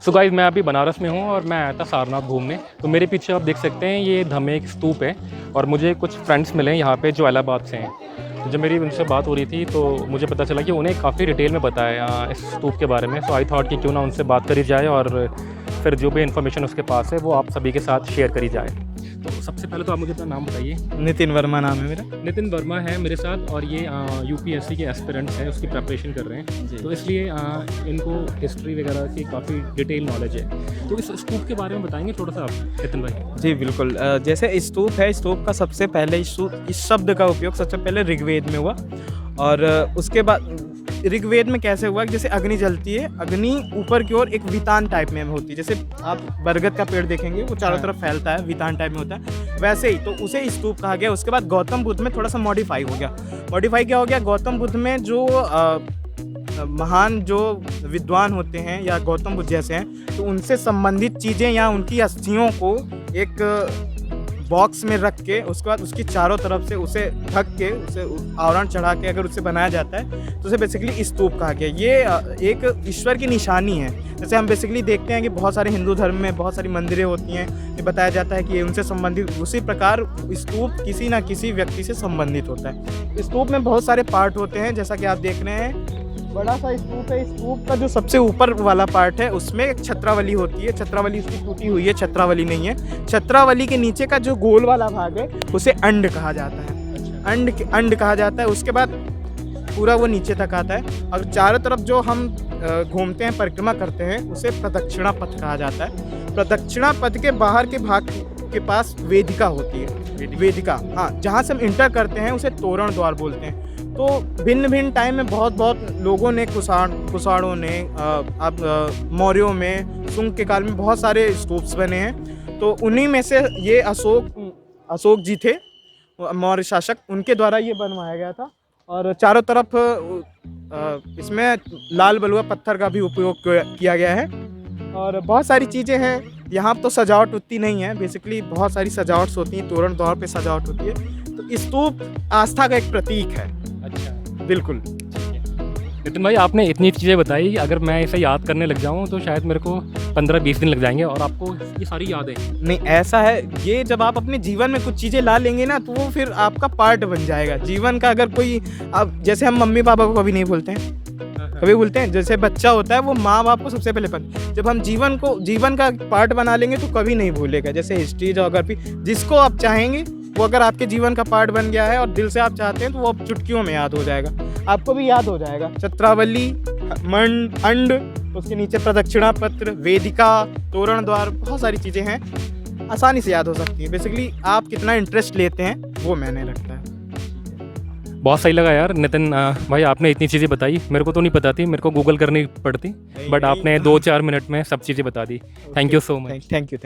So guys मैं अभी बनारस में हूँ और मैं आया था सारनाथ घूमने। तो मेरे पीछे आप देख सकते हैं ये धमेक स्तूप है और मुझे कुछ फ्रेंड्स मिले यहाँ पे जो इलाहाबाद से हैं। तो जब मेरी उनसे बात हो रही थी तो मुझे पता चला कि उन्हें काफ़ी डिटेल में बताया इस स्तूप के बारे में। सो आई थॉट कि क्यों ना उनसे बात करी जाए और फिर जो भी इन्फॉर्मेशन उसके पास है वो आप सभी के साथ शेयर करी जाए। तो सबसे पहले तो आप मुझे अपना नाम बताइए। नितिन वर्मा नाम है मेरा। नितिन वर्मा है मेरे साथ और ये यूपीएससी के एस्पिरेंट्स हैं, उसकी प्रिपरेशन कर रहे हैं। तो इसलिए इनको हिस्ट्री वगैरह की काफ़ी डिटेल नॉलेज है। तो इस स्तूप के बारे में बताएंगे थोड़ा सा आप नितिन भाई। जी बिल्कुल। जैसे स्तूप है, स्तूप का सबसे पहले इस शब्द का उपयोग सबसे पहले ऋग्वेद में हुआ और उसके बाद ऋग्वेद में कैसे हुआ कि जैसे अग्नि जलती है, अग्नि ऊपर की ओर एक वितान टाइप में होती है। जैसे आप बरगद का पेड़ देखेंगे वो चारों तरफ फैलता है, वितान टाइप में होता है, वैसे ही तो उसे स्तूप कहा गया। उसके बाद गौतम बुद्ध में थोड़ा सा मॉडिफाई हो गया। मॉडिफाई क्या हो गया, गौतम बुद्ध में जो महान जो विद्वान होते हैं या गौतम बुद्ध जैसे हैं तो उनसे संबंधित चीज़ें या उनकी अस्थियों को एक बॉक्स में रख के उसके बाद उसकी चारों तरफ से उसे ढक के उसे आवरण चढ़ा के अगर उसे बनाया जाता है तो उसे बेसिकली स्तूप कहा गया। ये एक ईश्वर की निशानी है। जैसे हम बेसिकली देखते हैं कि बहुत सारे हिंदू धर्म में बहुत सारी मंदिरें होती हैं, ये बताया जाता है कि ये उनसे संबंधित, उसी प्रकार स्तूप किसी ना किसी व्यक्ति से संबंधित होता है। स्तूप में बहुत सारे पार्ट होते हैं, जैसा कि आप देख रहे हैं बड़ा सा स्तूप है। स्तूप का जो सबसे ऊपर वाला पार्ट है उसमें एक छत्रावली होती है। छत्रावली उसकी टूटी हुई है, छत्रावली नहीं है। छत्रावली के नीचे का जो गोल वाला भाग है उसे अंड कहा जाता है। अंड कहा जाता है। उसके बाद पूरा वो नीचे तक आता है और चारों तरफ जो हम घूमते हैं, परिक्रमा करते हैं, उसे प्रदक्षिणा पथ कहा जाता है। प्रदक्षिणा पथ के बाहर के भाग के पास वेदिका होती है। वेदिका, हाँ, जहाँ से हम इंटर करते हैं उसे तोरण द्वार बोलते हैं। तो भिन्न भिन्न टाइम में बहुत लोगों ने, कुषाणों ने, मौर्यों में, शुंग के काल में बहुत सारे स्तूप्स बने हैं। तो उन्हीं में से ये अशोक जी थे, मौर्य शासक, उनके द्वारा ये बनवाया गया था। और चारों तरफ इसमें लाल बलुआ पत्थर का भी उपयोग किया गया है और बहुत सारी चीज़ें हैं। यहाँ तो सजावट उतनी नहीं है, बेसिकली बहुत सारी सजावट्स होती हैं, तोरण द्वार पे सजावट होती है। तो स्तूप आस्था का एक प्रतीक है। अच्छा, बिल्कुल। नितिन भाई आपने इतनी चीज़ें बताई, अगर मैं इसे याद करने लग जाऊँ तो शायद मेरे को 15-20 दिन लग जाएंगे और आपको ये सारी याद है। नहीं, ऐसा है, ये जब आप अपने जीवन में कुछ चीज़ें ला लेंगे ना तो वो फिर आपका पार्ट बन जाएगा जीवन का। अगर कोई, अब जैसे हम मम्मी पापा को कभी नहीं भूलते हैं, कभी भूलते हैं। जैसे बच्चा होता है वो माँ बाप को सबसे पहले जब हम जीवन का पार्ट बना लेंगे तो कभी नहीं भूलेगा। जैसे हिस्ट्री, ज्योग्राफी, जिसको आप चाहेंगे वो अगर आपके जीवन का पार्ट बन गया है और दिल से आप चाहते हैं तो वो चुटकियों में याद हो जाएगा, आपको भी याद हो जाएगा। छत्रावली, अंड, उसके नीचे प्रदक्षिणा पत्र, वेदिका, तोरण द्वार, बहुत सारी चीज़ें हैं, आसानी से याद हो सकती हैं। बेसिकली आप कितना इंटरेस्ट लेते हैं वो मैंने रखता है। बहुत सही लगा यार नितिन भाई, आपने इतनी चीज़ें बताई, मेरे को तो नहीं पता थी, मेरे को गूगल करनी पड़ती, बट आपने 2-4 मिनट में सब चीज़ें बता दी। Thank you so much. Thank you.